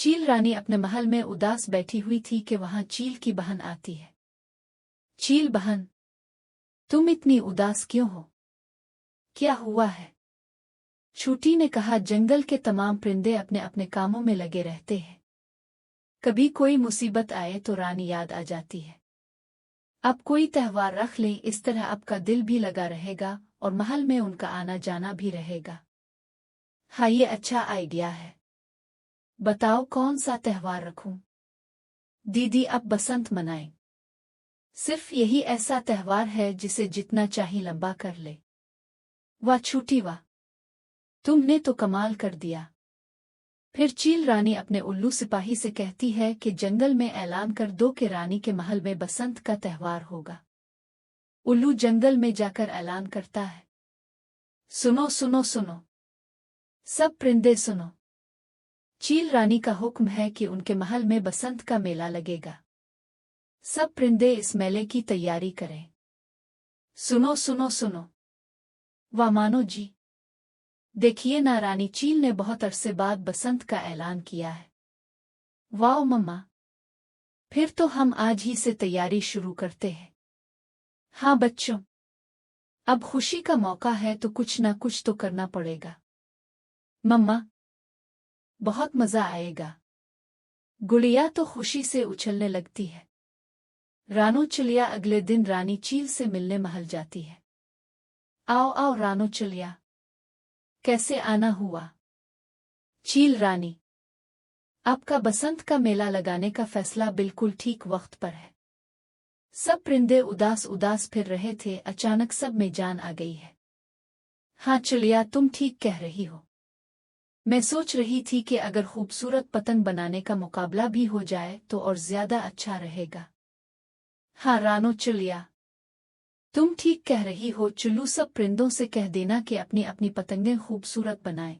चील रानी अपने महल में उदास बैठी हुई थी कि वहां चील की बहन आती है। चील बहन, तुम इतनी उदास क्यों हो? क्या हुआ है? चूटी ने कहा, जंगल के तमाम परिंदे अपने अपने कामों में लगे रहते हैं। कभी कोई मुसीबत आए तो रानी याद आ जाती है। अब कोई त्योहार रख लें, इस तरह आपका दिल भी लगा रहेगा और महल में उनका आना जाना भी रहेगा। हाँ, ये अच्छा आइडिया है। बताओ कौन सा त्योहार रखूं? दीदी, अब बसंत मनाएं। सिर्फ यही ऐसा त्योहार है जिसे जितना चाहे लंबा कर ले। वाह छूटी वाह, तुमने तो कमाल कर दिया। फिर चील रानी अपने उल्लू सिपाही से कहती है कि जंगल में ऐलान कर दो कि रानी के महल में बसंत का त्योहार होगा। उल्लू जंगल में जाकर ऐलान करता है, सुनो सुनो सुनो, सब परिंदे सुनो। चील रानी का हुक्म है कि उनके महल में बसंत का मेला लगेगा। सब परिंदे इस मेले की तैयारी करें। सुनो सुनो सुनो। वाह मानो जी, देखिए ना, रानी चील ने बहुत अरसे बाद बसंत का ऐलान किया है। वाह मम्मा, फिर तो हम आज ही से तैयारी शुरू करते हैं। हाँ बच्चों, अब खुशी का मौका है तो कुछ ना कुछ तो करना पड़ेगा। मम्मा, बहुत मजा आएगा। गुड़िया तो खुशी से उछलने लगती है। रानो चिड़िया अगले दिन रानी चील से मिलने महल जाती है। आओ आओ रानो चिड़िया, कैसे आना हुआ? चील रानी, आपका बसंत का मेला लगाने का फैसला बिल्कुल ठीक वक्त पर है। सब परिंदे उदास उदास फिर रहे थे, अचानक सब में जान आ गई है। हाँ चिड़िया, तुम ठीक कह रही हो। मैं सोच रही थी कि अगर खूबसूरत पतंग बनाने का मुकाबला भी हो जाए तो और ज्यादा अच्छा रहेगा। हाँ रानो चिड़िया, तुम ठीक कह रही हो। चुल्लू, सब परिंदों से कह देना कि अपनी अपनी पतंगें खूबसूरत बनाएं।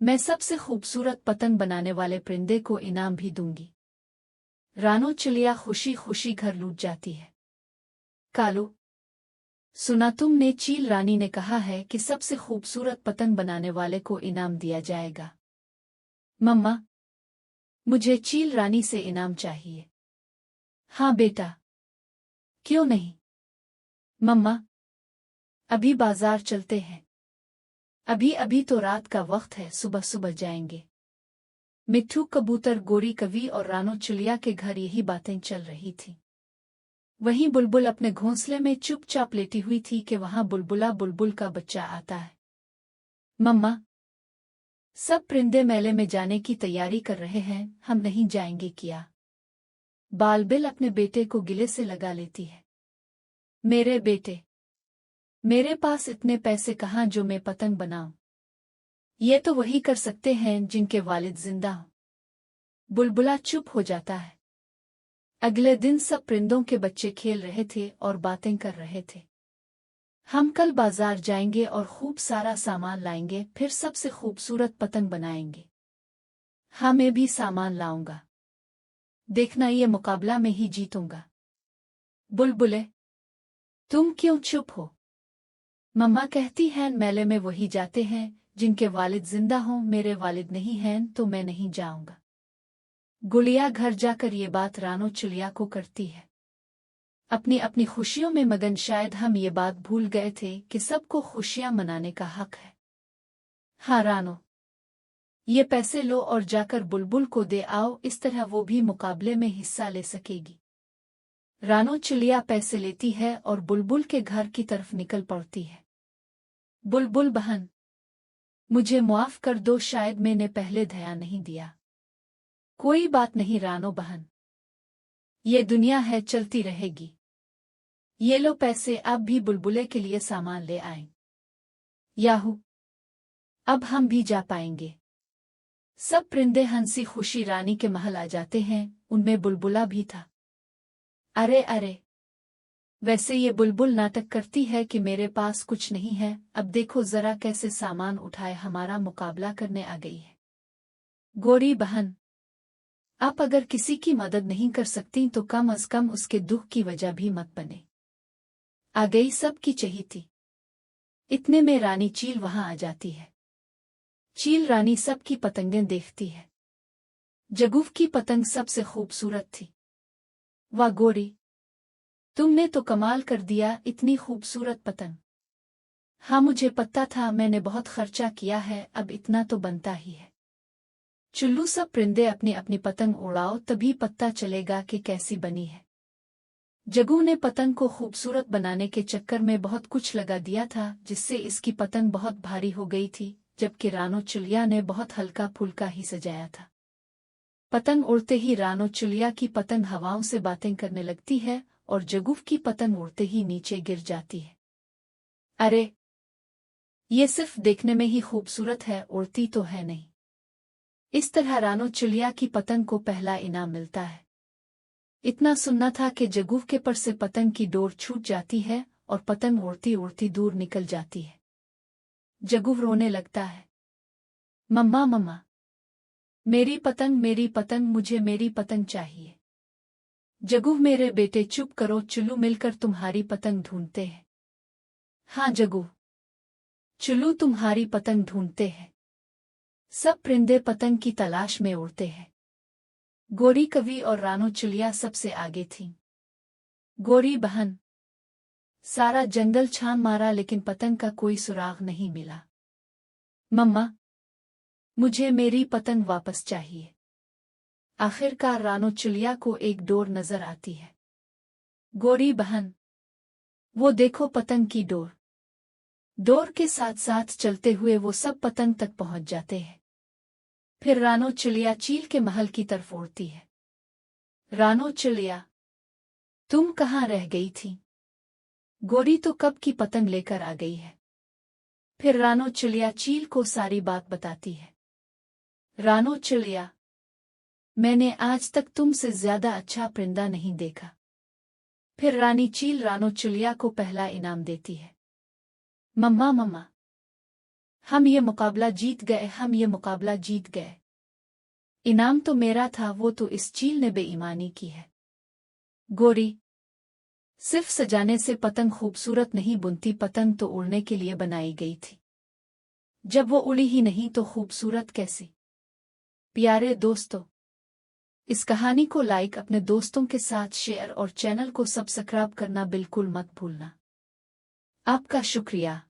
मैं सबसे खूबसूरत पतंग बनाने वाले परिंदे को इनाम भी दूंगी। रानो चिड़िया खुशी खुशी घर लौट जाती है। कालू, सुना तुमने? चील रानी ने कहा है कि सबसे खूबसूरत पतंग बनाने वाले को इनाम दिया जाएगा। मम्मा, मुझे चील रानी से इनाम चाहिए। हाँ बेटा, क्यों नहीं? मम्मा, अभी बाजार चलते हैं। अभी अभी तो रात का वक्त है, सुबह सुबह जाएंगे। मिट्ठू कबूतर, गोरी कवि और रानो चिड़िया के घर यही बातें चल रही थी। वहीं बुलबुल अपने घोंसले में चुपचाप लेटी हुई थी कि वहां बुलबुला, बुलबुल का बच्चा, आता है। मम्मा, सब परिंदे मेले में जाने की तैयारी कर रहे हैं, हम नहीं जाएंगे क्या? बालबिल अपने बेटे को गिले से लगा लेती है। मेरे बेटे, मेरे पास इतने पैसे कहाँ जो मैं पतंग बनाऊं? ये तो वही कर सकते हैं जिनके वालिद जिंदा हों। बुलबुला चुप हो जाता है। अगले दिन सब परिंदों के बच्चे खेल रहे थे और बातें कर रहे थे। हम कल बाजार जाएंगे और खूब सारा सामान लाएंगे, फिर सबसे खूबसूरत पतंग बनाएंगे। हाँ, मैं भी सामान लाऊंगा। देखना, ये मुकाबला में ही जीतूंगा। बुलबुले, तुम क्यों चुप हो? मम्मा कहती हैं मेले में वही जाते हैं जिनके वालिद जिंदा हों, मेरे वालिद नहीं हैं तो मैं नहीं जाऊंगा। गुड़िया घर जाकर ये बात रानो चिड़िया को करती है। अपनी अपनी खुशियों में मगन, शायद हम ये बात भूल गए थे कि सबको खुशियां मनाने का हक है। हाँ रानो, ये पैसे लो और जाकर बुलबुल को दे आओ, इस तरह वो भी मुकाबले में हिस्सा ले सकेगी। रानो चिड़िया पैसे लेती है और बुलबुल के घर की तरफ निकल पड़ती है। बुलबुल बहन, मुझे माफ कर दो, शायद मैंने पहले ध्यान नहीं दिया। कोई बात नहीं रानो बहन, ये दुनिया है, चलती रहेगी। ये लो पैसे, आप भी बुलबुले के लिए सामान ले आए। याहू, अब हम भी जा पाएंगे। सब परिंदे हंसी खुशी रानी के महल आ जाते हैं, उनमें बुलबुला भी था। अरे अरे, वैसे ये बुलबुल नाटक करती है कि मेरे पास कुछ नहीं है, अब देखो जरा कैसे सामान उठाए हमारा मुकाबला करने आ गई है। गोरी बहन, आप अगर किसी की मदद नहीं कर सकती तो कम अज कम उसके दुख की वजह भी मत बने। आ गई सबकी चहीती। इतने में रानी चील वहां आ जाती है। चील रानी सबकी पतंगें देखती है। जगूफ की पतंग सबसे खूबसूरत थी। वाह गोरी, तुमने तो कमाल कर दिया, इतनी खूबसूरत पतंग। हाँ मुझे पता था, मैंने बहुत खर्चा किया है, अब इतना तो बनता ही है। चुल्लू सब परिंदे अपनी अपनी पतंग उड़ाओ, तभी पता चलेगा कि कैसी बनी है। जग्गू ने पतंग को खूबसूरत बनाने के चक्कर में बहुत कुछ लगा दिया था, जिससे इसकी पतंग बहुत भारी हो गई थी, जबकि रानो चिड़िया ने बहुत हल्का फुल्का ही सजाया था। पतंग उड़ते ही रानो चिड़िया की पतंग हवाओं से बातें करने लगती है और जग्गू की पतंग उड़ते ही नीचे गिर जाती है। अरे, ये सिर्फ देखने में ही खूबसूरत है, उड़ती तो है नहीं। इस तरह रानो चिड़िया की पतंग को पहला इनाम मिलता है। इतना सुनना था कि जग्गू के पर से पतंग की डोर छूट जाती है और पतंग उड़ती उड़ती दूर निकल जाती है। जग्गू रोने लगता है, मम्मा मम्मा, मेरी पतंग, मुझे मेरी पतंग चाहिए। जग्गू मेरे बेटे चुप करो, चुल्लू मिलकर तुम्हारी पतंग ढूंढते हैं। हाँ जग्गू, चुल्लू तुम्हारी पतंग ढूंढते हैं। सब परिंदे पतंग की तलाश में उड़ते हैं। गोरी कवि और रानो चिड़िया सबसे आगे थीं। गोरी बहन, सारा जंगल छान मारा लेकिन पतंग का कोई सुराग नहीं मिला। मम्मा, मुझे मेरी पतंग वापस चाहिए। आखिरकार रानो चिड़िया को एक डोर नजर आती है। गोरी बहन, वो देखो पतंग की डोर। डोर के साथ साथ चलते हुए वो सब पतंग तक पहुंच जाते हैं। फिर रानो चिड़िया चील के महल की तरफ उड़ती है। रानो चिड़िया, तुम कहाँ रह गई थी? गोरी तो कब की पतंग लेकर आ गई है। फिर रानो चिड़िया चील को सारी बात बताती है। रानो चिड़िया, मैंने आज तक तुमसे ज्यादा अच्छा परिंदा नहीं देखा। फिर रानी चील रानो चिड़िया को पहला इनाम देती है। मम्मा मम्मा, हम ये मुकाबला जीत गए, हम ये मुकाबला जीत गए। इनाम तो मेरा था, वो तो इस चील ने बेईमानी की है। गोरी, सिर्फ सजाने से पतंग खूबसूरत नहीं बुनती, पतंग तो उड़ने के लिए बनाई गई थी। जब वो उड़ी ही नहीं तो खूबसूरत कैसी? प्यारे दोस्तों, इस कहानी को लाइक, अपने दोस्तों के साथ शेयर और चैनल को सब्सक्राइब करना बिल्कुल मत भूलना। आपका शुक्रिया।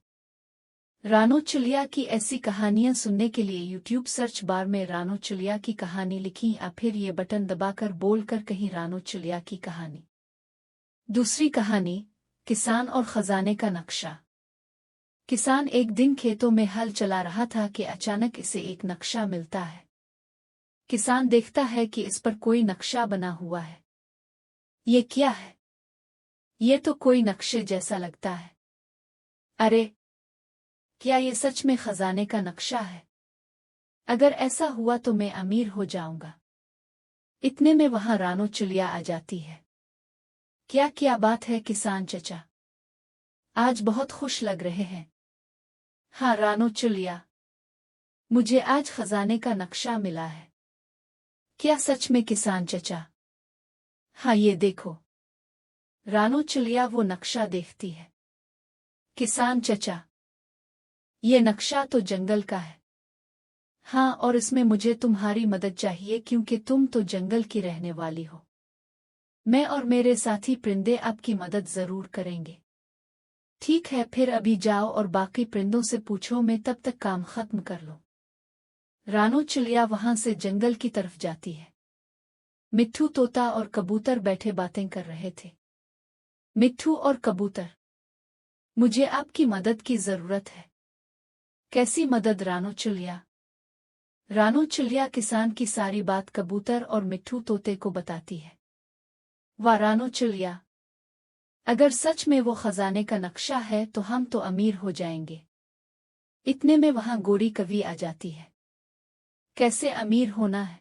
रानो चिड़िया की ऐसी कहानियां सुनने के लिए यूट्यूब सर्च बार में रानो चिड़िया की कहानी लिखी या फिर ये बटन दबाकर बोलकर कहीं रानो चिड़िया की कहानी। दूसरी कहानी, किसान और खजाने का नक्शा। किसान एक दिन खेतों में हल चला रहा था कि अचानक इसे एक नक्शा मिलता है। किसान देखता है कि इस पर कोई नक्शा बना हुआ है। ये क्या है? ये तो कोई नक्शे जैसा लगता है। अरे, क्या ये सच में खजाने का नक्शा है? अगर ऐसा हुआ तो मैं अमीर हो जाऊंगा। इतने में वहां रानो चिड़िया आ जाती है। क्या क्या बात है किसान चचा, आज बहुत खुश लग रहे हैं। हाँ रानो चिड़िया, मुझे आज खजाने का नक्शा मिला है। क्या सच में किसान चचा? हाँ ये देखो। रानो चिड़िया वो नक्शा देखती है। किसान चचा, ये नक्शा तो जंगल का है। हाँ, और इसमें मुझे तुम्हारी मदद चाहिए क्योंकि तुम तो जंगल की रहने वाली हो। मैं और मेरे साथी परिंदे आपकी मदद जरूर करेंगे। ठीक है, फिर अभी जाओ और बाकी परिंदों से पूछो, मैं तब तक काम खत्म कर लूं। रानो चिड़िया वहां से जंगल की तरफ जाती है। मिट्ठू तोता और कबूतर बैठे बातें कर रहे थे। मिट्ठू और कबूतर, मुझे आपकी मदद की जरूरत है। कैसी मदद रानो चिड़िया? रानो चिड़िया किसान की सारी बात कबूतर और मिट्ठू तोते को बताती है। वाह रानो चिड़िया, अगर सच में वो खजाने का नक्शा है तो हम तो अमीर हो जाएंगे। इतने में वहां गोरी कवि आ जाती है। कैसे अमीर होना है,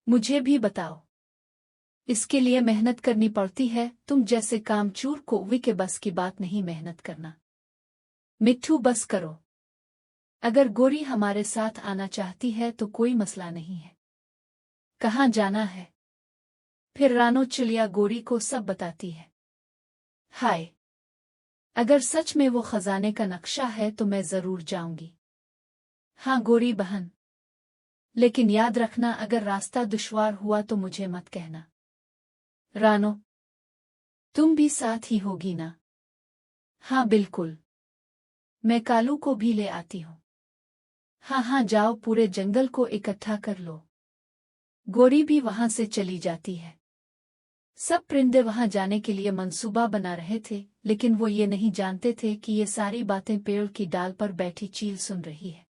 मुझे भी बताओ। इसके लिए मेहनत करनी पड़ती है, तुम जैसे कामचोर कौवे के बस की बात नहीं मेहनत करना। मिट्ठू बस करो, अगर गोरी हमारे साथ आना चाहती है तो कोई मसला नहीं है। कहाँ जाना है? फिर रानो चिड़िया गोरी को सब बताती है। हाय, अगर सच में वो खजाने का नक्शा है तो मैं जरूर जाऊंगी। हाँ गोरी बहन, लेकिन याद रखना, अगर रास्ता दुश्वार हुआ तो मुझे मत कहना। रानो, तुम भी साथ ही होगी ना? हाँ बिल्कुल, मैं कालू को भी ले आती हूँ। हाँ हाँ, जाओ, पूरे जंगल को इकट्ठा कर लो। गोरी भी वहां से चली जाती है। सब परिंदे वहां जाने के लिए मंसूबा बना रहे थे, लेकिन वो ये नहीं जानते थे कि ये सारी बातें पेड़ की डाल पर बैठी चील सुन रही है।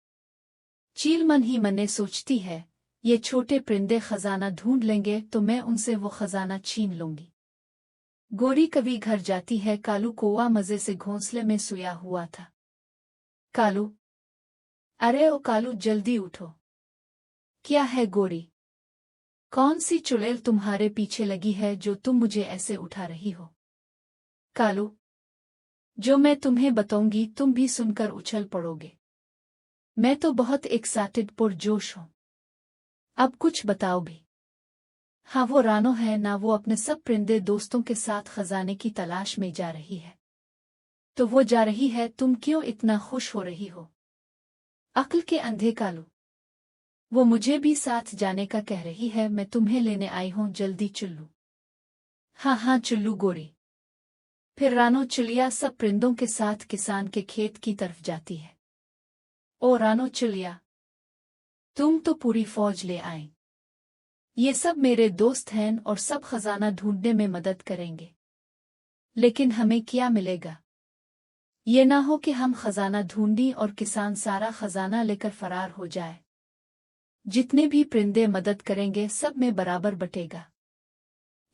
चील मन ही मन सोचती है, ये छोटे परिंदे खजाना ढूंढ लेंगे तो मैं उनसे वो खजाना छीन लूंगी। गोरी कभी घर जाती है। कालू कौवा मजे से घोंसले में सोया हुआ था। कालू, अरे ओ कालू, जल्दी उठो। क्या है गोरी? कौन सी चुड़ैल तुम्हारे पीछे लगी है जो तुम मुझे ऐसे उठा रही हो? कालू, जो मैं तुम्हें बताऊंगी तुम भी सुनकर उछल पड़ोगे। मैं तो बहुत एक्साइटेड पुरजोश हूं। अब कुछ बताओ भी। हाँ, वो रानो है ना, वो अपने सब परिंदे दोस्तों के साथ खजाने की तलाश में जा रही है। तो वो जा रही है, तुम क्यों इतना खुश हो रही हो? अक्ल के अंधे कालू, वो मुझे भी साथ जाने का कह रही है। मैं तुम्हें लेने आई हूं, जल्दी चुल्लू। हाँ हाँ चुल्लू गोरी। फिर रानो चिड़िया सब परिंदों के साथ किसान के खेत की तरफ जाती है। ओ रानो चिड़िया, तुम तो पूरी फौज ले आए। ये सब मेरे दोस्त हैं और सब खजाना ढूंढने में मदद करेंगे। लेकिन हमें क्या मिलेगा? ये ना हो कि हम खजाना ढूंढी और किसान सारा खजाना लेकर फरार हो जाए। जितने भी परिंदे मदद करेंगे सब में बराबर बटेगा।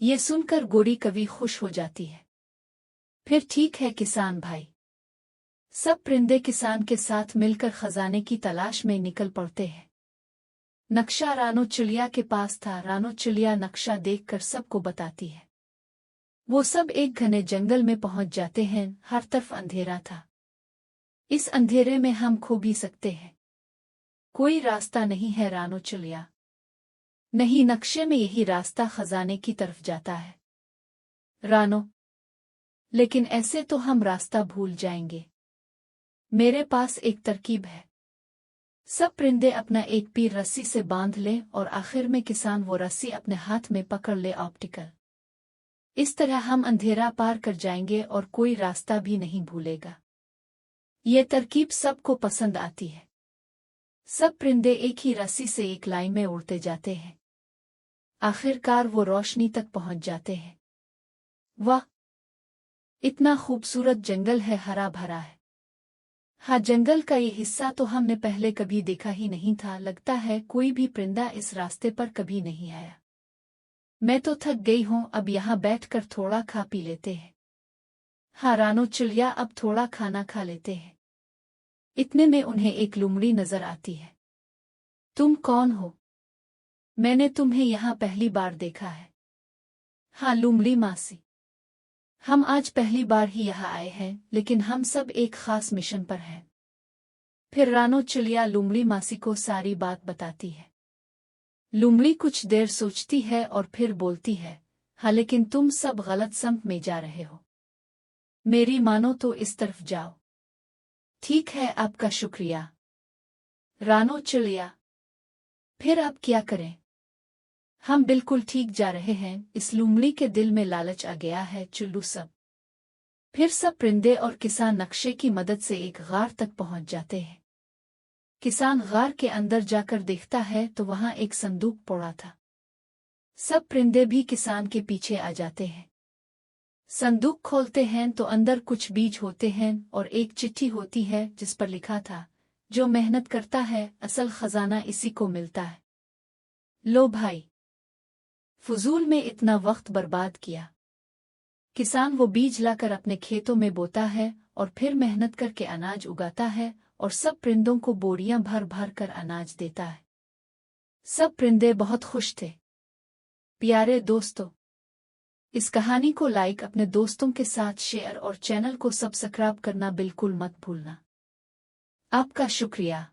ये सुनकर गोरी कभी खुश हो जाती है। फिर ठीक है किसान भाई। सब परिंदे किसान के साथ मिलकर खजाने की तलाश में निकल पड़ते हैं। नक्शा रानो चिड़िया के पास था। रानो चिड़िया नक्शा देखकर सबको बताती है। वो सब एक घने जंगल में पहुंच जाते हैं। हर तरफ अंधेरा था। इस अंधेरे में हम खो भी सकते हैं। कोई रास्ता नहीं है रानो चिड़िया। नहीं, नक्शे में यही रास्ता खजाने की तरफ जाता है। रानो, लेकिन ऐसे तो हम रास्ता भूल जाएंगे। मेरे पास एक तरकीब है। सब परिंदे अपना एक पीर रस्सी से बांध ले और आखिर में किसान वो रस्सी अपने हाथ में पकड़ ले। ऑप्टिकल। इस तरह हम अंधेरा पार कर जाएंगे और कोई रास्ता भी नहीं भूलेगा। ये तरकीब सबको पसंद आती है। सब परिंदे एक ही रस्सी से एक लाइन में उड़ते जाते हैं। आखिरकार वो रोशनी तक पहुंच जाते हैं। वाह, इतना खूबसूरत जंगल है, हरा भरा है। हाँ, जंगल का ये हिस्सा तो हमने पहले कभी देखा ही नहीं था। लगता है कोई भी परिंदा इस रास्ते पर कभी नहीं आया। मैं तो थक गई हूं, अब यहाँ बैठकर थोड़ा खा पी लेते हैं। हाँ रानो चिड़िया, अब थोड़ा खाना खा लेते हैं। इतने में उन्हें एक लोमड़ी नजर आती है। तुम कौन हो? मैंने तुम्हें यहाँ पहली बार देखा है। हाँ लोमड़ी मासी, हम आज पहली बार ही यहाँ आए हैं, लेकिन हम सब एक खास मिशन पर हैं। फिर रानो चिड़िया लोमड़ी मासी को सारी बात बताती है। लोमड़ी कुछ देर सोचती है और फिर बोलती है, हाँ लेकिन तुम सब गलत संत में जा रहे हो। मेरी मानो तो इस तरफ जाओ। ठीक है, आपका शुक्रिया रानो चिड़िया। फिर अब क्या करें? हम बिल्कुल ठीक जा रहे हैं। इस लोमड़ी के दिल में लालच आ गया है। चुल्लू सब। फिर सब परिंदे और किसान नक्शे की मदद से एक गार तक पहुंच जाते हैं। किसान गार के अंदर जाकर देखता है तो वहां एक संदूक पड़ा था। सब परिंदे भी किसान के पीछे आ जाते हैं। संदूक खोलते हैं तो अंदर कुछ बीज होते हैं और एक चिट्ठी होती है जिस पर लिखा था, जो मेहनत करता है असल खजाना इसी को मिलता है। लो भाई, फजूल में इतना वक्त बर्बाद किया। किसान वो बीज लाकर अपने खेतों में बोता है और फिर मेहनत करके अनाज उगाता है और सब परिंदों को बोरियां भर भर कर अनाज देता है। सब परिंदे बहुत खुश थे। प्यारे दोस्तों, इस कहानी को लाइक, अपने दोस्तों के साथ शेयर और चैनल को सब्सक्राइब करना बिल्कुल मत भूलना। आपका शुक्रिया।